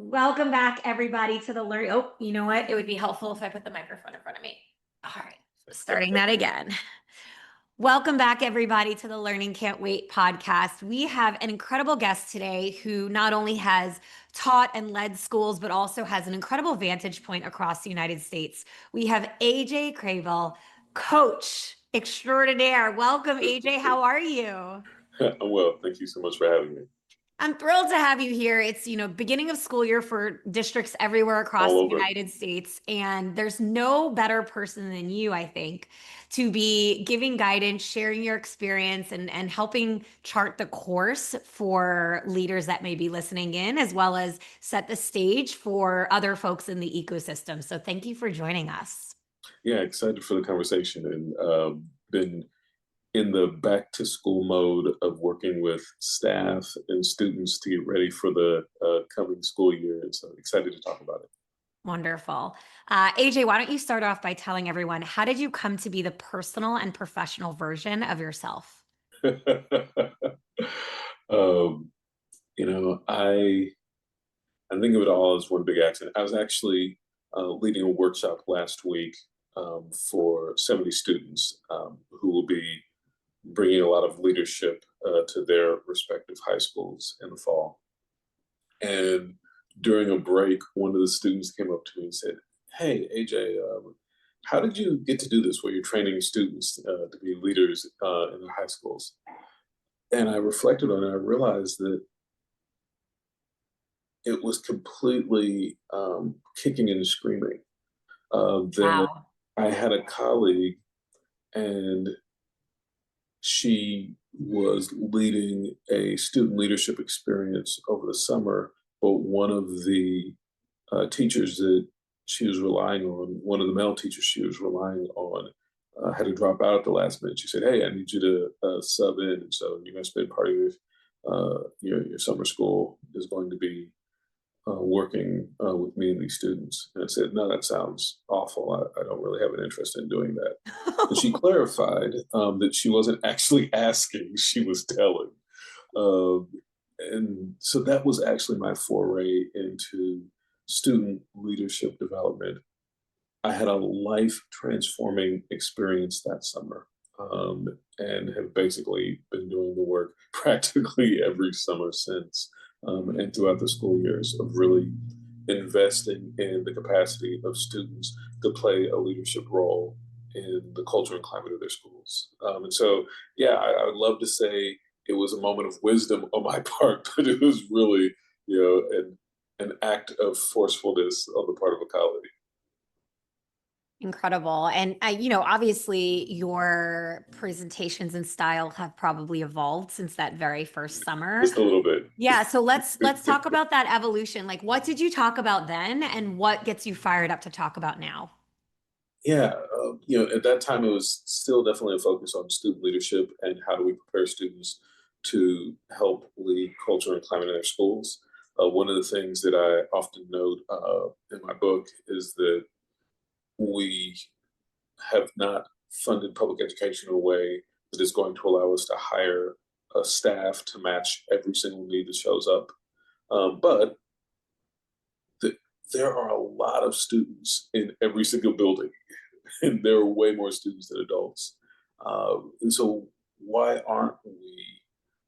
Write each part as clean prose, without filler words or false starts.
Welcome back, everybody, to the Learn. Oh, you know what? It would be helpful if I put the microphone in front of me. All right, starting that again. Welcome back, everybody, to the Learning Can't Wait podcast. We have an incredible guest today who not only has taught and led schools, but also has an incredible vantage point across the United States. We have AJ Crabill, coach extraordinaire. Welcome, AJ. How are you? I'm well. Thank you so much for having me. I'm thrilled to have you here. It's, beginning of school year for districts everywhere across All the over. United States. And there's no better person than you, I think, to be giving guidance, sharing your experience, and helping chart the course for leaders that may be listening in, as well as set the stage for other folks in the ecosystem. So thank you for joining us. Yeah, excited for the conversation and been in the back to school mode of working with staff and students to get ready for the coming school year. And so excited to talk about Wonderful. AJ, why don't you start off by telling everyone how did you come to be the personal and professional version of yourself? it. um, I think of it all as one big accident. I was actually leading a workshop last week for 70 students who will be bringing a lot of leadership to their respective high schools in the fall. And during a break, one of the students came up to me and said, "Hey, AJ, how did you get to do this where you're training students to be leaders in their high schools?" And I reflected on it. I realized that it was completely kicking and screaming. That Wow. I had a colleague and she was leading a student leadership experience over the summer, but one of the teachers that she was relying on, one of the male teachers she was relying on, had to drop out at the last minute. She said, "Hey, I need you to sub in, and so you're going to spend part of your summer school is going to be working with me and these students." And I said, "No, that sounds awful. I don't really have an interest in doing that." And she clarified that she wasn't actually asking, she was telling. Um, and so that was actually my foray into student leadership development. I had a life transforming experience that summer, and have basically been doing the work practically every summer since, and throughout the school years of really investing in the capacity of students to play a leadership role in the culture and climate of their schools. And so, yeah, I would love to say it was a moment of wisdom on my part, but it was really, an act of forcefulness on the part of a colleague. Incredible. And obviously your presentations and style have probably evolved since that very first summer. Just a little bit. Yeah, so let's talk about that evolution. Like what did you talk about then and what gets you fired up to talk about now? Yeah, at that time it was still definitely a focus on student leadership and how do we prepare students to help lead culture and climate in their schools. One of the things that I often note in my book is that we have not funded public education in a way that is going to allow us to hire a staff to match every single need that shows up. But th- there are a lot of students in every single building, and there are way more students than adults. And so, why aren't we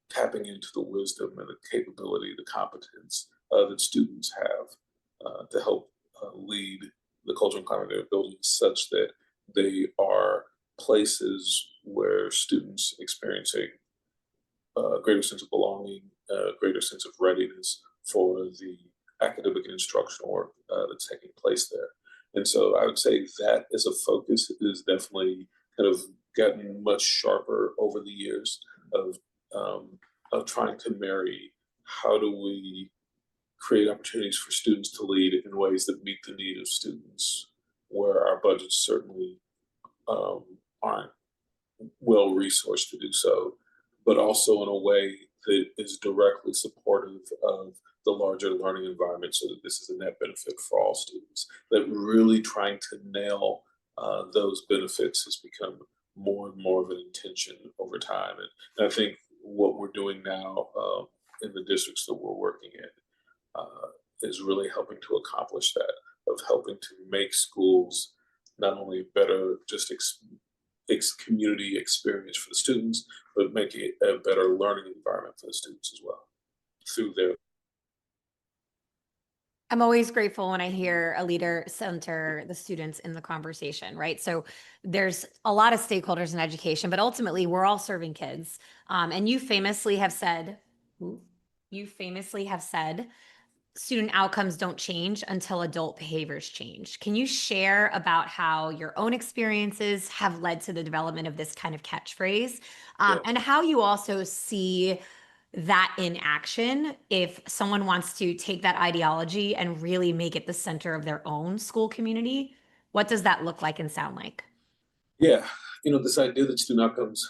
tapping into the wisdom and the capability, the competence that students have to help lead the culture and climate of their buildings such that they are places where students experiencing a greater sense of belonging, a greater sense of readiness for the academic and instructional work that's taking place there. And so I would say that as a focus is definitely kind of gotten much sharper over the years of trying to marry how do we create opportunities for students to lead in ways that meet the need of students, where our budgets certainly um, aren't well resourced to do so, but also in a way that is directly supportive of the larger learning environment so that this is a net benefit for all students. That really trying to nail those benefits has become more and more of an intention over time. And I think what we're doing now in the districts that we're working in, uh, is really helping to accomplish that, of helping to make schools not only better, just community experience for the students, but make it a better learning environment for the students as well through their. I'm always grateful when I hear a leader center the students in the conversation, right? So there's a lot of stakeholders in education, but ultimately we're all serving kids. And you famously have said, student outcomes don't change until adult behaviors change. Can you share about how your own experiences have led to the development of this kind of catchphrase, Yeah. and how you also see that in action if someone wants to take that ideology and really make it the center of their own school community? What does that look like and sound like? Yeah, this idea that student outcomes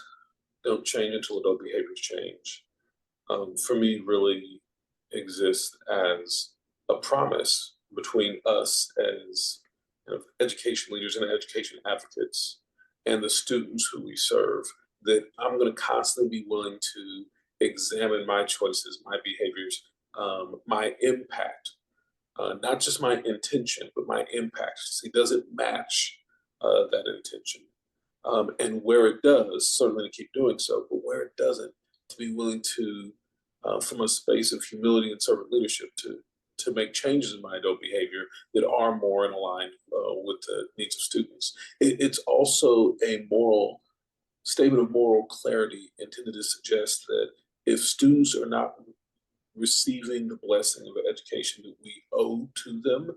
don't change until adult behaviors change, for me, really exists as a promise between us as education leaders and education advocates and the students who we serve, that I'm going to constantly be willing to examine my choices, my behaviors, my impact, not just my intention, but my impact. See, does it match that intention? And where it does, certainly to keep doing so, but where it doesn't, to be willing to, from a space of humility and servant leadership, to make changes in my adult behavior that are more in line with the needs of students. It's also a moral statement of moral clarity intended to suggest that if students are not receiving the blessing of an education that we owe to them,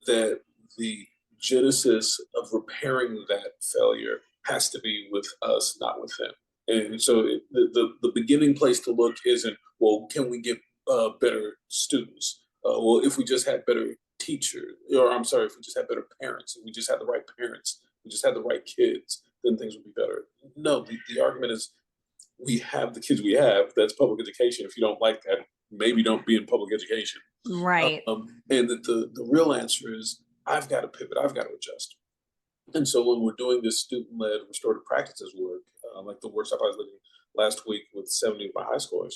that the genesis of repairing that failure has to be with us, not with them. And so the beginning place to look isn't, well, can we get better students? Well, if we just had better teachers, or I'm sorry, if we just had better parents, if we just had the right parents, we just had the right kids, then things would be better. No, the argument is we have the kids we have. That's public education. If you don't like that, maybe don't be in public education. Right. And that the real answer is I've got to pivot, I've got to adjust. And so when we're doing this student-led restorative practices work, like the workshop I was leading last week with 70 of my high schoolers,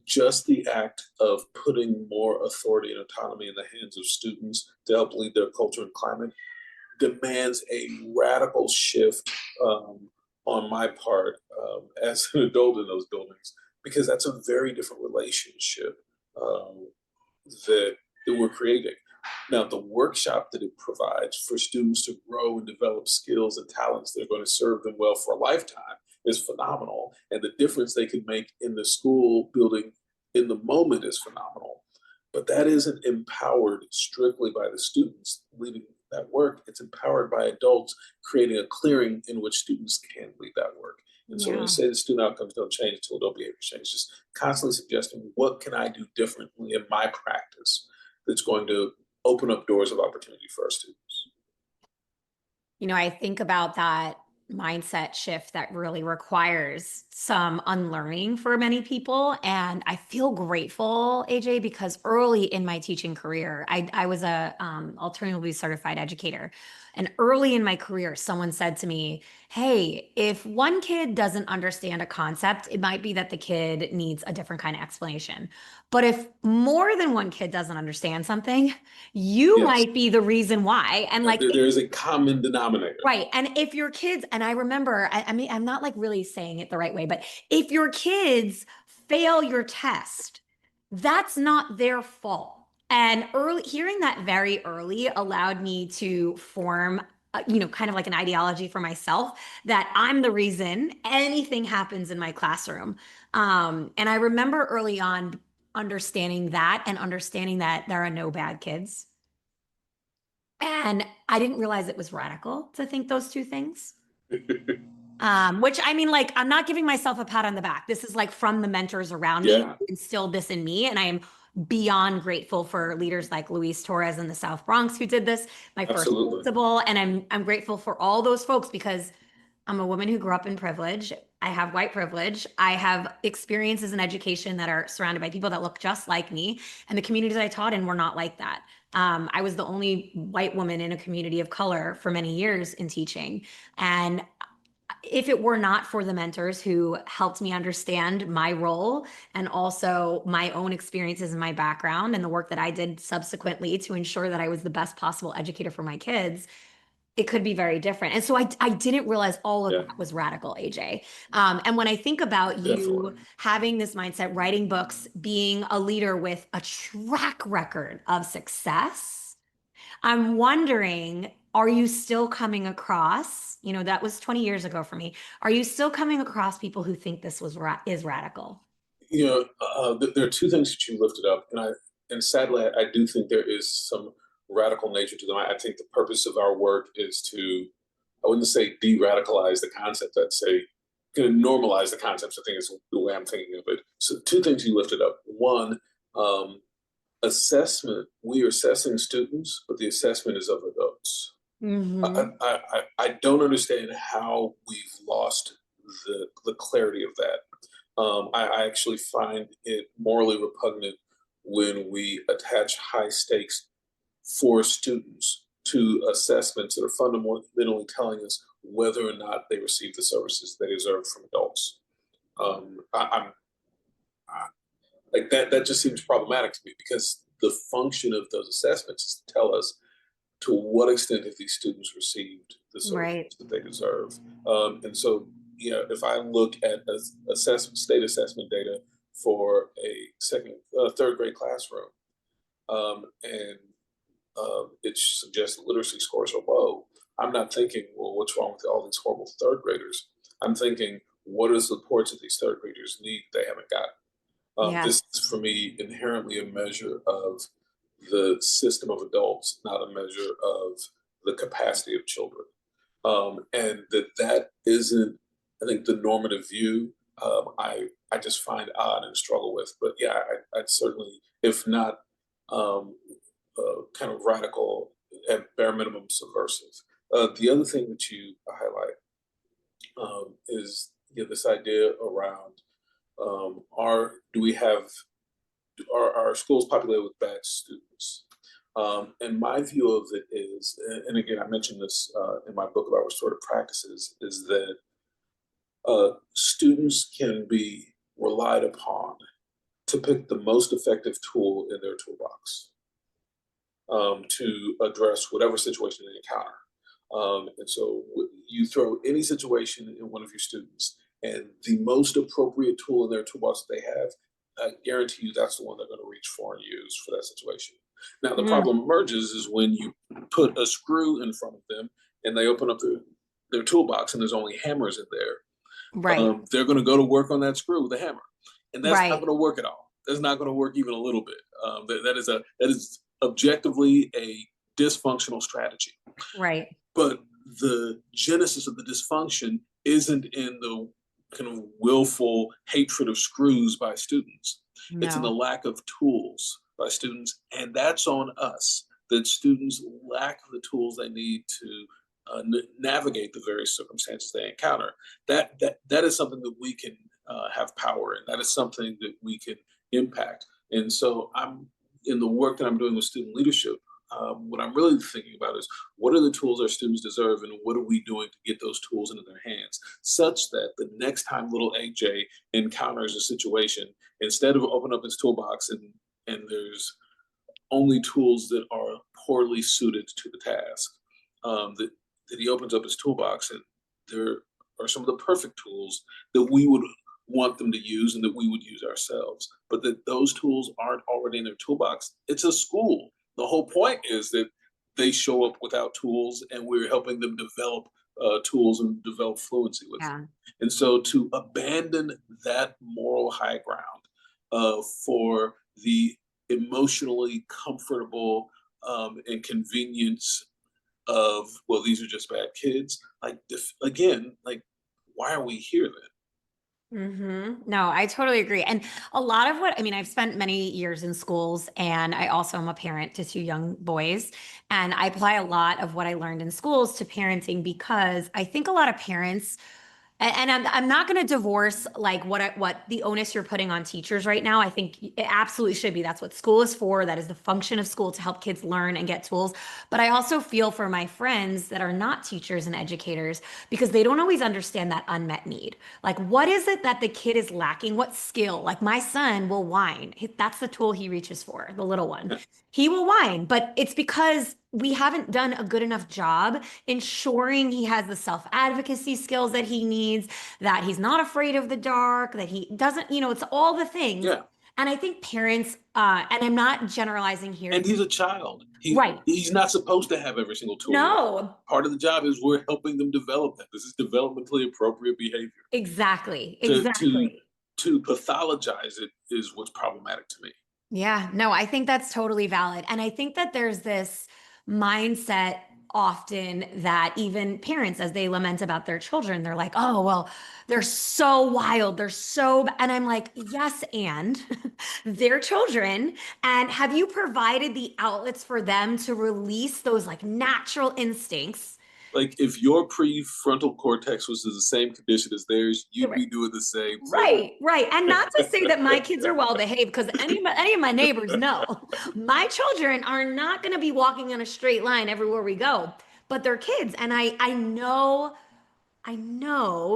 just the act of putting more authority and autonomy in the hands of students to help lead their culture and climate demands a radical shift on my part as an adult in those buildings, because that's a very different relationship um, that we're creating. Now, the workshop that it provides for students to grow and develop skills and talents that are going to serve them well for a lifetime is phenomenal. And the difference they can make in the school building in the moment is phenomenal. But that isn't empowered strictly by the students leading that work. It's empowered by adults creating a clearing in which students can lead that work. And so when we say the student outcomes don't change until adult behavior change, just constantly suggesting what can I do differently in my practice that's going to open up doors of opportunity for our students. I think about that mindset shift that really requires some unlearning for many people. And I feel grateful, AJ, because early in my teaching career, I was a alternatively certified educator. And early in my career, someone said to me, hey, if one kid doesn't understand a concept, it might be that the kid needs a different kind of explanation. But if more than one kid doesn't understand something, you Yes, might be the reason why. And like, there is a common denominator. right. And if your kids, and I remember, I mean, I'm not like really saying it the right way, but if your kids fail your test, that's not their fault. And early hearing that very early allowed me to form, kind of like an ideology for myself that I'm the reason anything happens in my classroom. And I remember early on understanding that and understanding that there are no bad kids. And I didn't realize it was radical to think those two things. Which I mean, like, I'm not giving myself a pat on the back. This is like from the mentors around me Yeah, who instilled this in me. And I am beyond grateful for leaders like Luis Torres in the South Bronx who did this, my first absolutely. principal. And I'm grateful for all those folks because I'm a woman who grew up in privilege. I have white privilege. I have experiences in education that are surrounded by people that look just like me. And the communities I taught in were not like that. I was the only white woman in a community of color for many years in teaching. And if it were not for the mentors who helped me understand my role and also my own experiences and my background and the work that I did subsequently to ensure that I was the best possible educator for my kids, it could be very different. And so I didn't realize all of Yeah, that was radical, AJ. And when I think about you definitely. having this mindset, writing books, being a leader with a track record of success, I'm wondering, are you still coming across, that was 20 years ago for me. Are you still coming across people who think this is radical? There are two things that you lifted up, and sadly, I do think there is some radical nature to them. I think the purpose of our work is to, I wouldn't say de-radicalize the concept. I'd say kind of normalize the concepts. I think is the way I'm thinking of it. So, two things you lifted up. One, um, assessment. We are assessing students, but the assessment is of adults. Mm-hmm. I don't understand how we've lost the clarity of that. I actually find it morally repugnant when we attach high stakes for students to assessments that are fundamentally telling us whether or not they receive the services they deserve from adults. I'm I, like that. That just seems problematic to me because the function of those assessments is to tell us to what extent have these students received the services Right. that they deserve. And so, if I look at state assessment data for a third grade classroom, and it suggests literacy scores are low, I'm not thinking, well, what's wrong with all these horrible third graders? I'm thinking, what are the supports that these third graders need they haven't got? Yeah. This is for me inherently a measure of the system of adults, not a measure of the capacity of children. And that isn't, I think, the normative view. I just find odd and struggle with. But yeah, I'd certainly, if not kind of radical, at bare minimum subversive. The other thing that you highlight is this idea around are do we have are our schools populated with bad students? And my view of it is, and again, I mentioned this in my book about restorative practices, is that students can be relied upon to pick the most effective tool in their toolbox to address whatever situation they encounter. And so you throw any situation in one of your students, and the most appropriate tool in their toolbox that they have, I guarantee you that's the one they're going to reach for and use for that situation. Now, the Mm, problem emerges is when you put a screw in front of them and they open up their toolbox and there's only hammers in there. right. They're going to go to work on that screw with a hammer, and that's not Right. going to work at all. That's not going to work even a little bit. That is objectively a dysfunctional strategy. Right. But the genesis of the dysfunction isn't in the kind of willful hatred of screws by students. It's in the No. lack of tools by students, and that's on us. That students lack the tools they need to navigate the various circumstances they encounter. That is something that we can have power in. That is something that we can impact. And so, I'm in the work that I'm doing with student leadership. What I'm really thinking about is what are the tools our students deserve, and what are we doing to get those tools into their hands, such that the next time little AJ encounters a situation, instead of opening up his toolbox and there's only tools that are poorly suited to the task, that he opens up his toolbox and there are some of the perfect tools that we would want them to use and that we would use ourselves, but that those tools aren't already in their toolbox. It's a school. The whole point is that they show up without tools and we're helping them develop tools and develop fluency with them. Yeah. And so to abandon that moral high ground for the emotionally comfortable and convenience of, well, these are just bad kids. Like, again, like, why are we here then? No, I totally agree. And a lot of what, I mean, I've spent many years in schools and I also am a parent to two young boys. And I apply a lot of what I learned in schools to parenting because I think a lot of parents And I'm not going to divorce like what the onus you're putting on teachers right now. I think it absolutely should be. That's what school is for. That is the function of school, to help kids learn and get tools. But I also feel for my friends that are not teachers and educators, because they don't always understand that unmet need. Like, what is it that the kid is lacking? What skill? Like, my son will whine. That's the tool he reaches for, the little one. He will whine, but it's because we haven't done a good enough job ensuring he has the self-advocacy skills that he needs, that he's not afraid of the dark, that he doesn't, it's all the things. Yeah. And I think parents, and I'm not generalizing here. And he's a child. Right. He's not supposed to have every single tool yet. No, Part of the job is we're helping them develop that. This is developmentally appropriate behavior. exactly. To to Exactly. to pathologize it is what's problematic to me. Yeah, no, I think that's totally valid. And I think that there's this mindset often that even parents, as they lament about their children, they're like, oh, well, they're so wild. And I'm like, yes, and they're children. And have you provided the outlets for them to release those like natural instincts? Like if your prefrontal cortex was in the same condition as theirs, you'd be doing the same thing. Right, right. And not to say that my kids are well behaved, because any of my neighbors know my children are not going to be walking in a straight line everywhere we go, but they're kids. And I know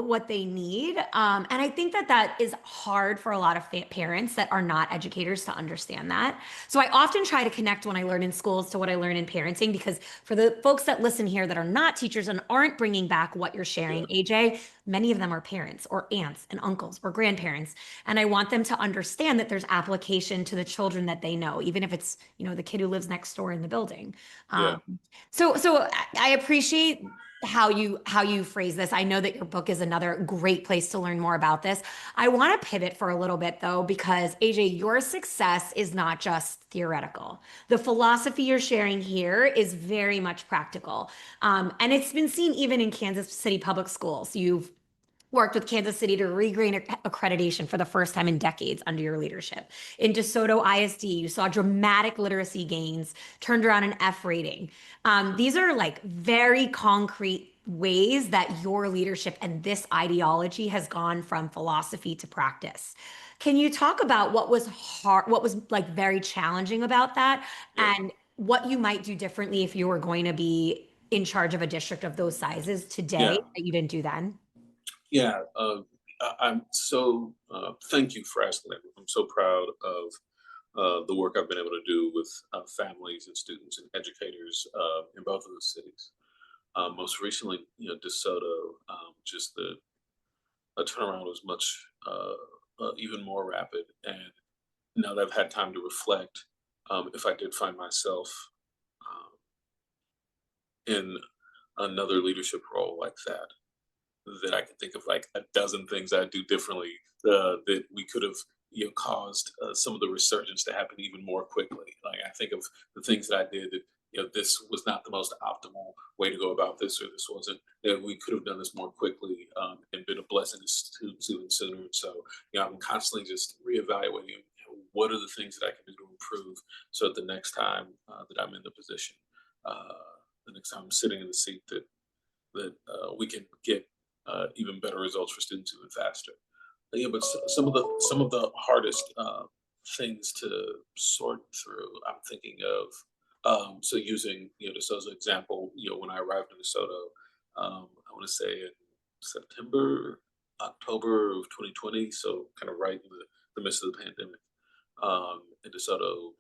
what they need. And I think that that is hard for a lot of parents that are not educators to understand that. So I often try to connect when I learn in schools to what I learn in parenting, because for the folks that listen here that are not teachers and aren't bringing back what you're sharing, Yeah. AJ, many of them are parents or aunts and uncles or grandparents. And I want them to understand that there's application to the children that they know, even if it's, the kid who lives next door in the building. Yeah. Um, so I appreciate how you phrase this. I know that your book is another great place to learn more about this. I want to pivot for a little bit though, because AJ, your success is not just theoretical. The philosophy you're sharing here is very much practical. And it's been seen even in Kansas City public schools. You've worked with Kansas City to regain accreditation for the first time in decades under your leadership. In DeSoto ISD, you saw dramatic literacy gains, turned around an F rating. These are like very concrete ways that your leadership and this ideology has gone from philosophy to practice. Can you talk about what was hard, what was like very challenging about that, Yeah. and what you might do differently if you were going to be in charge of a district of those sizes today Yeah. that you didn't do then? Yeah. I'm so thank you for asking that. I'm so proud of the work I've been able to do with families and students and educators in both of those cities. Most recently, DeSoto, just the turnaround was much even more rapid. And now that I've had time to reflect, if I did find myself in another leadership role like that I can think of like a dozen things I'd do differently that we could have caused some of the resurgence to happen even more quickly. Like I think of the things that I did that this was not the most optimal way to go about this, or this wasn't that we could have done this more quickly and been a blessing to students even sooner. And so I'm constantly just reevaluating what are the things that I can do to improve so that the next time that I'm in the position, the next time I'm sitting in the seat that we can get even better results for students even faster. Yeah, but some of the hardest things to sort through, I'm thinking of. So using DeSoto's example, when I arrived in DeSoto, I want to say in September, October of 2020, so kind of right in the midst of the pandemic. And DeSoto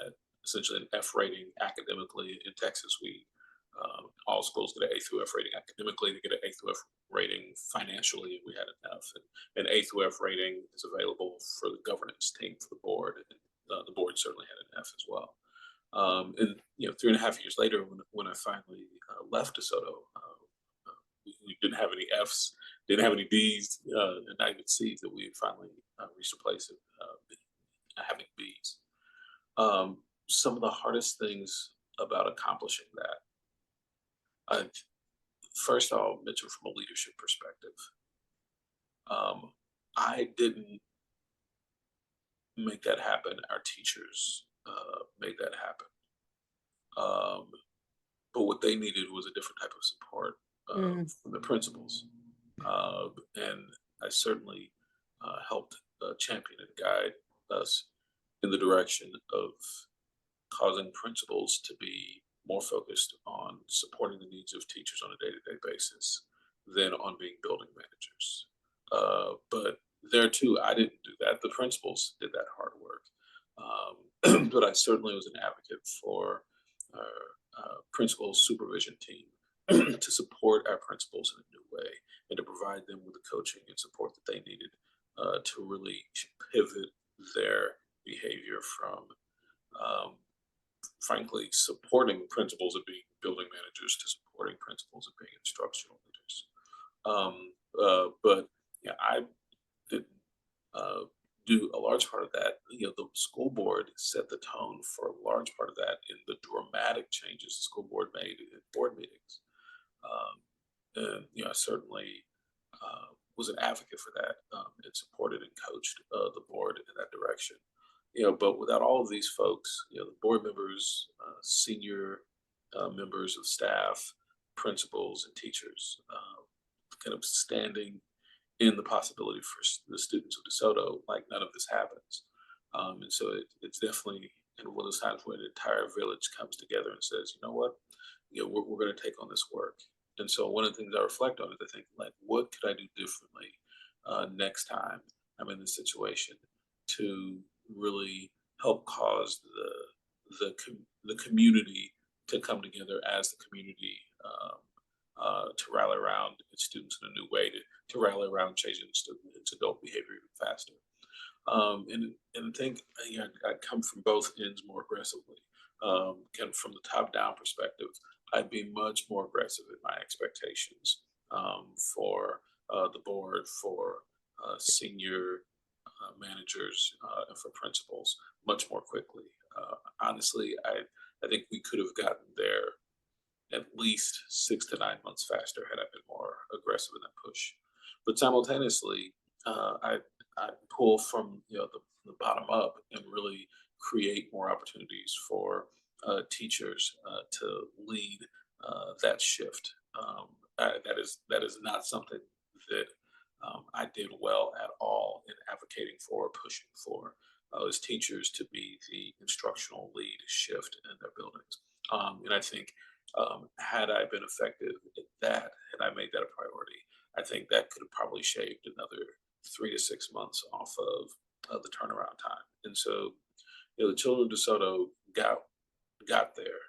had essentially an F rating academically. In Texas, we all schools get an A through F rating academically. To get an A through F rating financially, we had an F. And an A through F rating is available for the governance team for the board. And the board certainly had an F as well. And 3.5 years later, when I finally left DeSoto, we didn't have any Fs, didn't have any Ds, and not even Cs. That we had finally reached a place of having Bs. Some of the hardest things about accomplishing that, first I'll mention from a leadership perspective. I didn't make that happen. Our teachers made that happen. But what they needed was a different type of support Mm, from the principals. And I certainly helped champion and guide us in the direction of causing principals to be more focused on supporting the needs of teachers on a day-to-day basis than on being building managers. But there too, I didn't do that. The principals did that hard work. But I certainly was an advocate for our principal supervision team to support our principals in a new way and to provide them with the coaching and support that they needed to really pivot their behavior from um, frankly, supporting principals of being building managers to supporting principals of being instructional leaders. But yeah, I did uh, do a large part of that. The school board set the tone for a large part of that in the dramatic changes the school board made in board meetings. And I certainly was an advocate for that and supported and coached the board in that direction. But without all of these folks, the board members, senior members of staff, principals, and teachers, kind of standing in the possibility for the students of DeSoto, like none of this happens. And so it's definitely one of those times where an entire village comes together and says, you know what, we're going to take on this work. And so one of the things I reflect on is I think, like, what could I do differently next time I'm in this situation to really help cause the community to come together as the community to rally around its students in a new way, to rally around changing its adult behavior even faster. And I think I come from both ends more aggressively. Kind of from the top down perspective, I'd be much more aggressive in my expectations for the board, for senior managers, and for principals much more quickly. Honestly, I think we could have gotten there at least 6 to 9 months faster had I been more aggressive in that push. But simultaneously, I pull from the bottom up and really create more opportunities for teachers to lead that shift. That is not something that I did well at all in advocating for or pushing for. As teachers to be the instructional lead shift in their buildings. And I think had I been effective at that, had I made that a priority, I think that could have probably shaved another 3 to 6 months off of the turnaround time. And so, the children of DeSoto got there.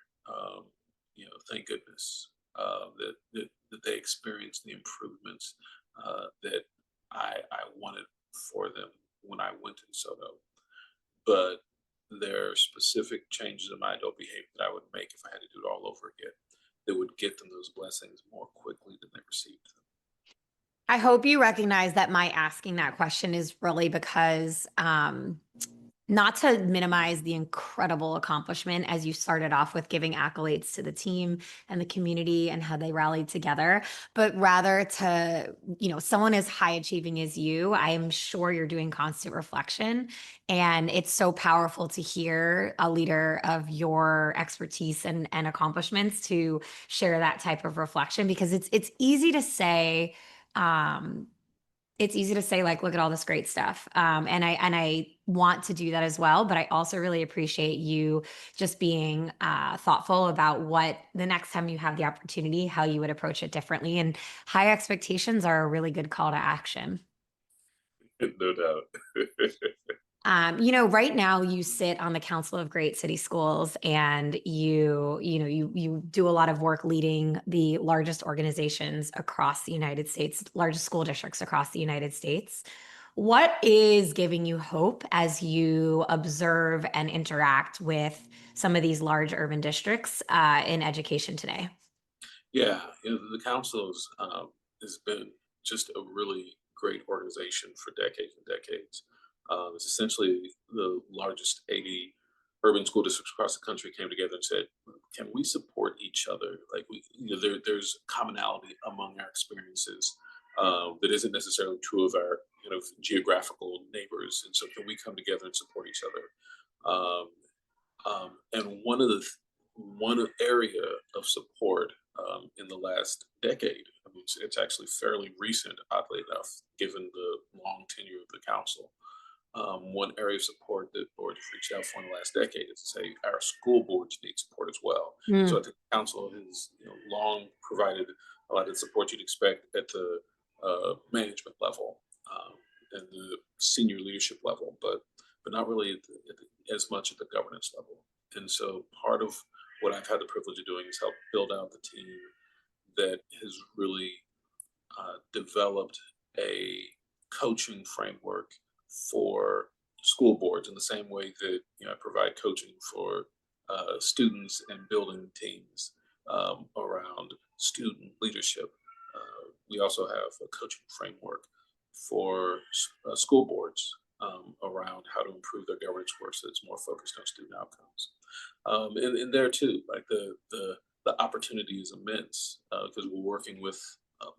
Thank goodness that they experienced the improvements that I wanted for them when I went to DeSoto. But there are specific changes in my adult behavior that I would make if I had to do it all over again that would get them those blessings more quickly than they received them. I hope you recognize that my asking that question is really because not to minimize the incredible accomplishment as you started off with giving accolades to the team and the community and how they rallied together, but rather to, someone as high achieving as you, I am sure you're doing constant reflection. And it's so powerful to hear a leader of your expertise and accomplishments to share that type of reflection, because it's easy to say, um, like, look at all this great stuff. And I want to do that as well. But I also really appreciate you just being thoughtful about what the next time you have the opportunity, how you would approach it differently. And high expectations are a really good call to action. No doubt. Right now you sit on the Council of Great City Schools, and you do a lot of work leading the largest organizations across the United States, largest school districts across the United States. What is giving you hope as you observe and interact with some of these large urban districts in education today? Yeah, the councils has been just a really great organization for decades and decades. It's essentially the largest 80 urban school districts across the country came together and said, "Can we support each other? Like there's commonality among our experiences that isn't necessarily true of our geographical neighbors, and so can we come together and support each other?" And one area of support in the last decade, I mean, It's actually fairly recent, oddly enough, given the long tenure of the council. One area of support that board has reached out for in the last decade is to say our school boards need support as well. So I Mm, think the council has long provided a lot of the support you'd expect at the management level and the senior leadership level, but not really as much at the governance level. And so part of what I've had the privilege of doing is help build out the team that has really developed a coaching framework for school boards in the same way that I provide coaching for students and building teams around student leadership. We also have a coaching framework for school boards around how to improve their governance work so it's more focused on student outcomes. And there too, like the opportunity is immense because we're working with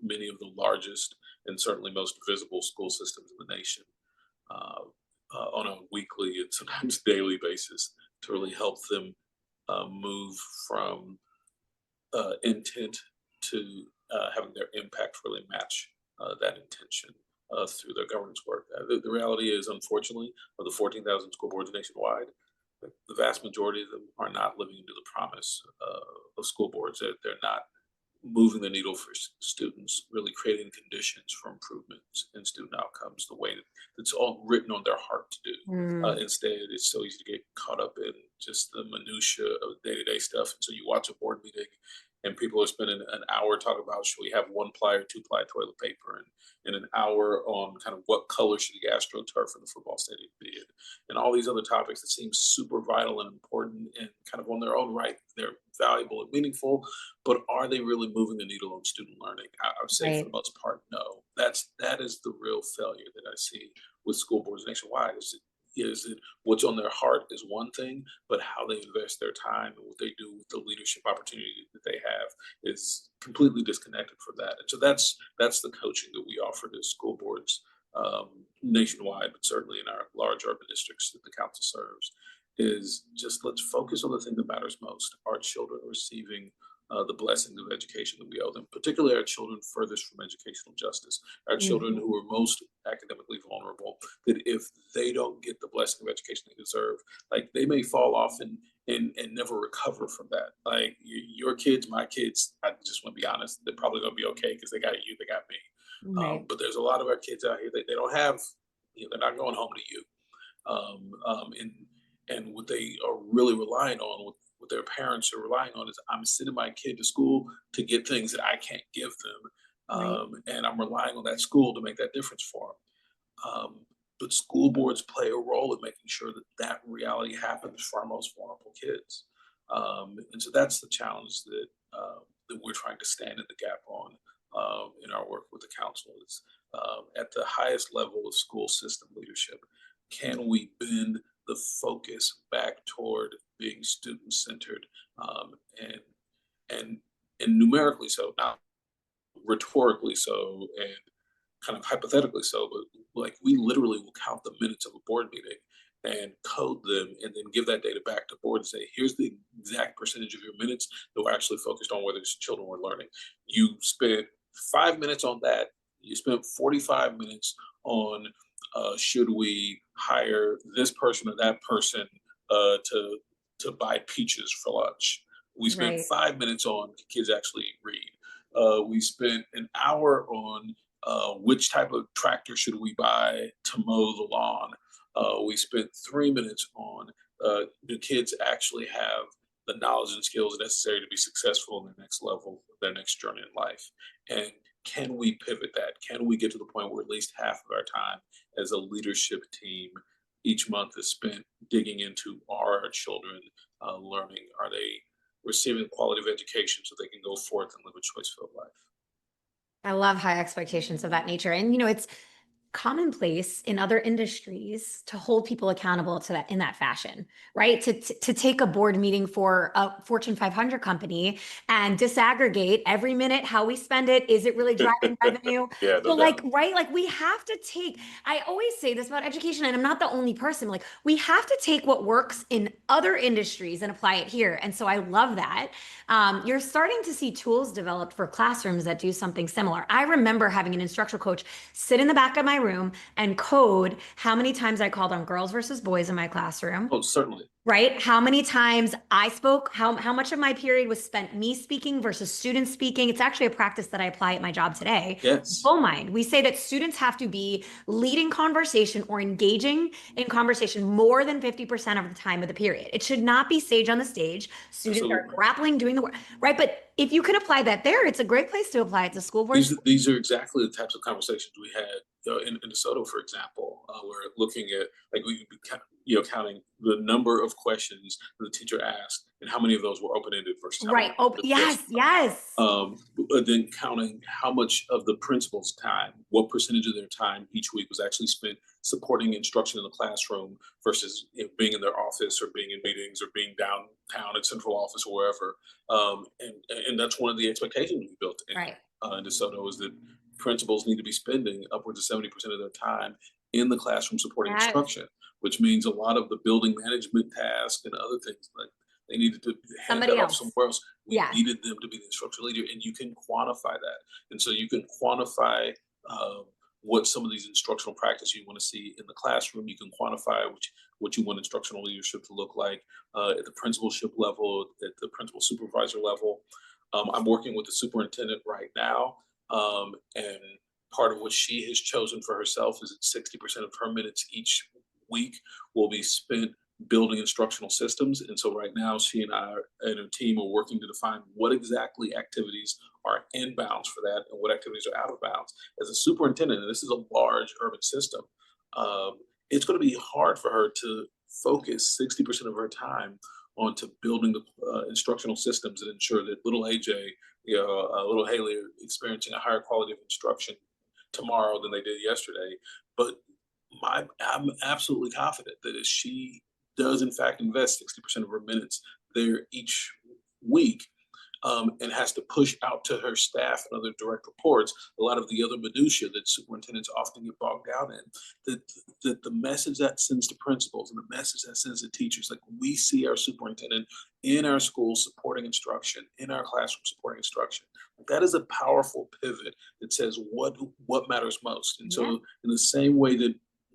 many of the largest and certainly most visible school systems in the nation uh, on a weekly and sometimes daily basis to really help them move from intent to having their impact really match that intention through their governance work. The reality is, unfortunately, of the 14,000 school boards nationwide, the vast majority of them are not living into the promise of school boards. They're not moving the needle for students, really creating conditions for improvements in student outcomes the way that it's all written on their heart to do. mm, Instead, it's so easy to get caught up in just the minutia of day-to-day stuff. And so you watch a board meeting and people are spending an hour talking about should we have one ply or two ply toilet paper and an hour on kind of what color should the astroturf in the football stadium be and all these other topics that seem super vital and important and kind of on their own right. They're valuable and meaningful, but are they really moving the needle on student learning? I would say for right. the most part, no. That is the real failure that I see with school boards nationwide. Is it what's on their heart is one thing, but how they invest their time and what they do with the leadership opportunity that they have is completely disconnected from that. And so that's the coaching that we offer to school boards nationwide, but certainly in our large urban districts that the council serves is just let's focus on the thing that matters most. Our children receiving the blessings of education that we owe them, particularly our children furthest from educational justice, our children Mhm. who are most academically vulnerable, that if they don't get the blessing of education they deserve, like they may fall off and never recover from that. Like your kids, my kids, I just want to be honest, they're probably going to be okay because they got you, they got me. Right. But there's a lot of our kids out here that they don't have, they're not going home to you um, um, and and what they are really relying on, what their parents are relying on, is I'm sending my kid to school to get things that I can't give them, Right. and I'm relying on that school to make that difference for them. But school boards play a role in making sure that that reality happens for our most vulnerable kids, and so that's the challenge that we're trying to stand in the gap on in our work with the council. Is at the highest level of school system leadership can we bend the focus back toward being student centered um, and and and numerically so, not rhetorically so, and kind of hypothetically so, but like we literally will count the minutes of a board meeting and code them and then give that data back to board and say, here's the exact percentage of your minutes that were actually focused on whether children were learning. You spent 5 minutes on that. You spent 45 minutes on should we hire this person or that person to buy peaches for lunch. We spent Right. 5 minutes on kids actually read. We spent an hour on which type of tractor should we buy to mow the lawn. We spent 3 minutes on do kids actually have the knowledge and skills necessary to be successful in their next level, their next journey in life. And can we pivot that? Can we get to the point where at least half of our time as a leadership team each month is spent digging into are our children learning? Are they receiving quality of education so they can go forth and live a choice-filled life? I love high expectations of that nature. And, it's commonplace in other industries to hold people accountable to that in that fashion, right? To take a board meeting for a Fortune 500 company and disaggregate every minute how we spend it. Is it really driving revenue? Yeah, So no doubt. right, like we have to take, I always say this about education, and I'm not the only person, like we have to take what works in other industries and apply it here. And so I love that. You're starting to see tools developed for classrooms that do something similar. I remember having an instructional coach sit in the back of my room and code how many times I called on girls versus boys in my classroom, Oh, certainly. right? How many times I spoke, how much of my period was spent me speaking versus students speaking. It's actually a practice that I apply at my job today. Yes. Full mind. We say that students have to be leading conversation or engaging in conversation more than 50% of the time of the period. It should not be sage on the stage. Students are Absolutely. grappling, doing the work, right? But if you can apply that there, it's a great place to apply it to school boards. These are exactly the types of conversations we had, in DeSoto, for example. We're looking at, like, counting the number of questions that the teacher asked and how many of those were open ended versus how many Right. Oh, were yes, just. yes. But then counting how much of the principal's time, what percentage of their time each week was actually spent supporting instruction in the classroom versus, being in their office or being in meetings or being downtown at central office or wherever. And that's one of the expectations we built Right. in DeSoto, is that principals need to be spending upwards of 70% of their time in the classroom supporting Yes. instruction, which means a lot of the building management tasks and other things, like, they needed to hand that Somebody off else. somewhere else. We Yes. needed them to be the instructional leader, and you can quantify that. And so you can quantify, what some of these instructional practices you want to see in the classroom. You can quantify what you want instructional leadership to look like, at the principalship level, at the principal supervisor level. I'm working with the superintendent right now, and part of what she has chosen for herself is that 60% of her minutes each week will be spent building instructional systems. And so right now, she and I and her team are working to define what exactly activities are in bounds for that and what activities are out of bounds. As a superintendent, and this is a large urban system, um, it's going to be hard for her to focus 60% of her time onto building the instructional systems that ensure that little AJ, little Haley, are experiencing a higher quality of instruction tomorrow than they did yesterday. But I'm absolutely confident that if she does in fact invest 60% of her minutes there each week, and has to push out to her staff and other direct reports a lot of the other minutiae that superintendents often get bogged down in, that, that the message that sends to principals and the message that sends to teachers, like, we see our superintendent in our schools supporting instruction, in our classroom supporting instruction, that is a powerful pivot that says what matters most. And Yeah. so in the same way that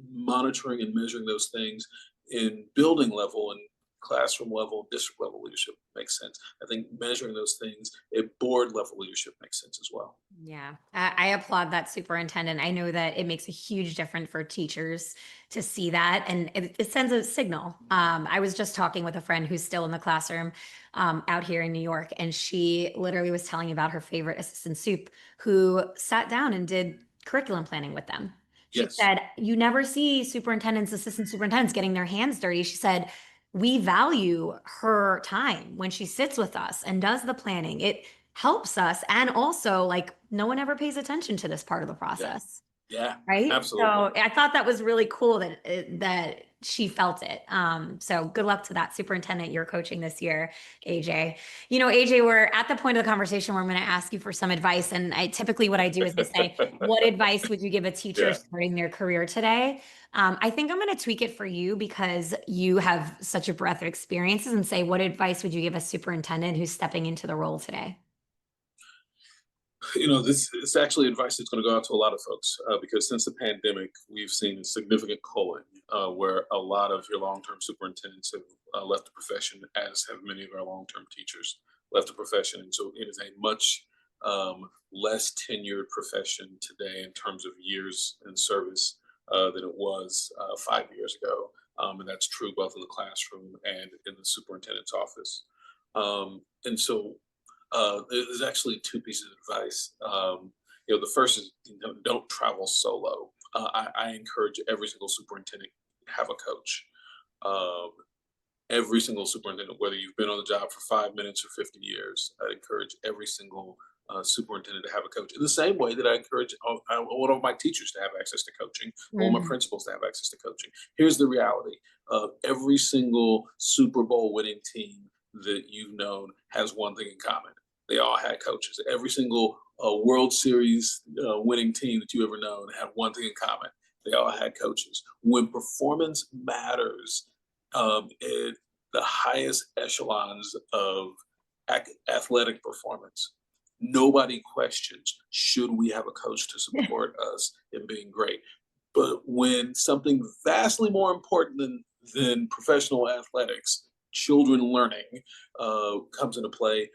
monitoring and measuring those things in building level and classroom level, district level leadership makes sense, I think measuring those things at board level leadership makes sense as well. Yeah, I applaud that superintendent. I know that it makes a huge difference for teachers to see that, and it sends a signal. I was just talking with a friend who's still in the classroom out here in New York, and she literally was telling me about her favorite assistant soup who sat down and did curriculum planning with them. She Yes. said, "You never see superintendents, assistant superintendents getting their hands dirty." She said, "We value her time when she sits with us and does the planning. It helps us. And also, like, no one ever pays attention to this part of the Yeah. process." Yeah. Right. Absolutely. So I thought that was really cool that that she felt it. So good luck to that superintendent you're coaching this year, AJ. AJ, we're at the point of the conversation where I'm going to ask you for some advice. And I typically what I do is I say, what advice would you give a teacher Yeah. starting their career today? I think I'm going to tweak it for you because you have such a breadth of experiences, and say, what advice would you give a superintendent who's stepping into the role today? This is actually advice that's going to go out to a lot of folks, because since the pandemic, we've seen a significant culling, where a lot of your long-term superintendents have left the profession, as have many of our long-term teachers left the profession. And so it is a much less tenured profession today in terms of years in service than it was 5 years ago. And that's true both in the classroom and in the superintendent's office. And so there's actually two pieces of advice. The first is, don't travel solo. I encourage every single superintendent to have a coach. Um, every single superintendent, whether you've been on the job for 5 minutes or 50 years, I encourage every single superintendent to have a coach. In the same way that I encourage all of my teachers to have access to coaching, all my Mhm. principals to have access to coaching. Here's the reality: every single Super Bowl winning team that you've known has one thing in common. They all had coaches. Every single World Series winning team that you ever known had one thing in common. They all had coaches. When performance matters at the highest echelons of athletic performance, nobody questions, should we have a coach to support us in being great? But when something vastly more important than professional athletics, children learning, comes into play,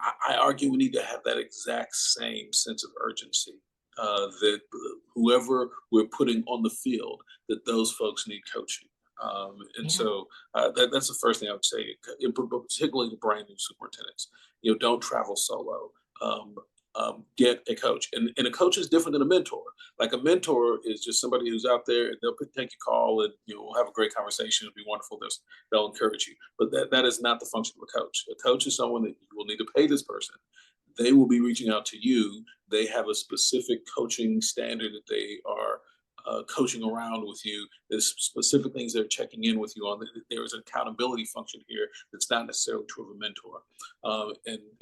I argue we need to have that exact same sense of urgency, that whoever we're putting on the field, that those folks need coaching. And Yeah. so that's the first thing I would say, particularly the brand new superintendents. Don't travel solo. Um, get a coach, and a coach is different than a mentor. Like a mentor is just somebody who's out there, and they'll take your call, and we'll have a great conversation. It'll be wonderful. They'll encourage you, but that is not the function of a coach. A coach is someone that you will need to pay this person. They will be reaching out to you. They have a specific coaching standard that they are coaching around with you. There's specific things they're checking in with you on. There is an accountability function here that's not necessarily true of a mentor.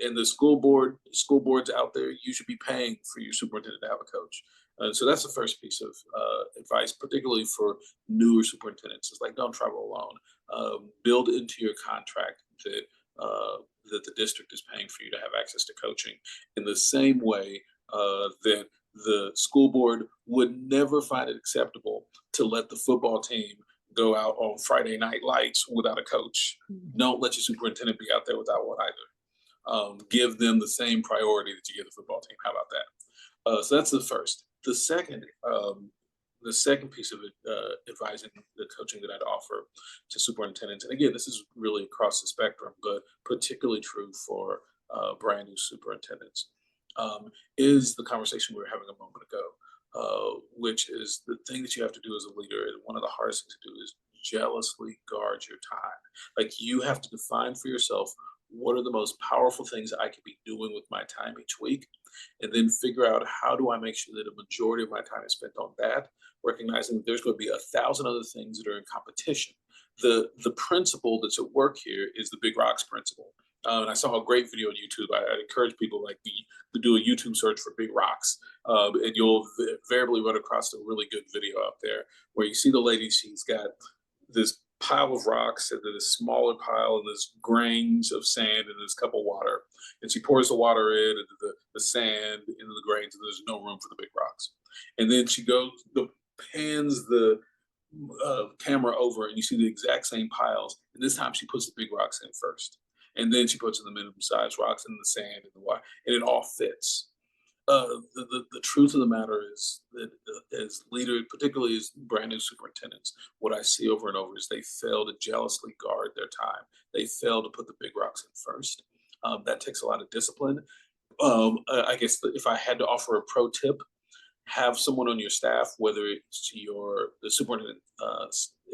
And the school boards out there, you should be paying for your superintendent to have a coach. So that's the first piece of advice, particularly for newer superintendents. Is like, don't travel alone. Build into your contract that the district is paying for you to have access to coaching, in the same way that the school board would never find it acceptable to let the football team go out on Friday night lights without a coach. Mhm. Don't let your superintendent be out there without one either. Give them the same priority that you give the football team. How about that? So that's the first. The second piece of advising the coaching that I'd offer to superintendents, and again, this is really across the spectrum, but particularly true for brand new superintendents, is the conversation we were having a moment ago, which is the thing that you have to do as a leader. And one of the hardest things to do is jealously guard your time. Like, you have to define for yourself, what are the most powerful things I could be doing with my time each week, and then figure out, how do I make sure that a majority of my time is spent on that, recognizing that there's going to be 1,000 other things that are in competition. The principle that's at work here is the big rocks principle. And I saw a great video on YouTube. I encourage people, like, to do a YouTube search for big rocks, and you'll invariably run across a really good video out there where you see the lady. She's got this pile of rocks, and then this smaller pile, and there's grains of sand, and there's a cup of water. And she pours the water in, and the sand into the grains, and there's no room for the big rocks. And then she pans the camera over, and you see the exact same piles. And this time she puts the big rocks in first. And then she puts in the minimum size rocks, and the sand, and the water, and it all fits. The truth of the matter is that, as leaders, particularly as brand new superintendents, what I see over and over is they fail to jealously guard their time. They fail to put the big rocks in first. That takes a lot of discipline. I guess if I had to offer a pro tip, have someone on your staff, whether it's the superintendent,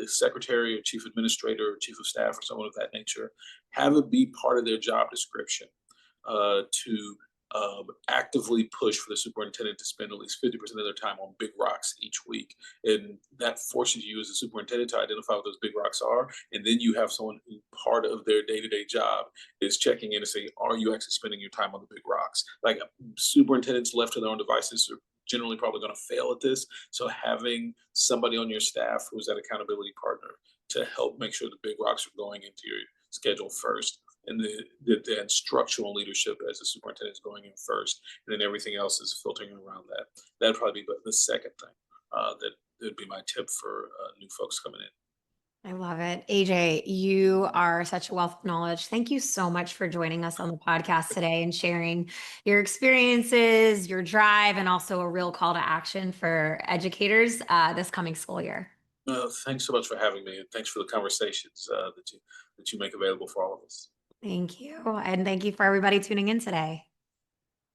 secretary, or chief administrator, or chief of staff, or someone of that nature, have it be part of their job description to actively push for the superintendent to spend at least 50% of their time on big rocks each week. And that forces you as a superintendent to identify what those big rocks are. And then you have someone who, part of their day-to-day job, is checking in and saying, are you actually spending your time on the big rocks? Like, superintendents left to their own devices are generally probably going to fail at this. So having somebody on your staff who's that accountability partner to help make sure the big rocks are going into your schedule first, and the instructional leadership as the superintendent is going in first, and then everything else is filtering around that. That'd probably be the second thing that would be my tip for new folks coming in. I love it. AJ, you are such a wealth of knowledge. Thank you so much for joining us on the podcast today and sharing your experiences, your drive, and also a real call to action for educators this coming school year. Thanks so much for having me, and thanks for the conversations that you make available for all of us. Thank you. And thank you for everybody tuning in today.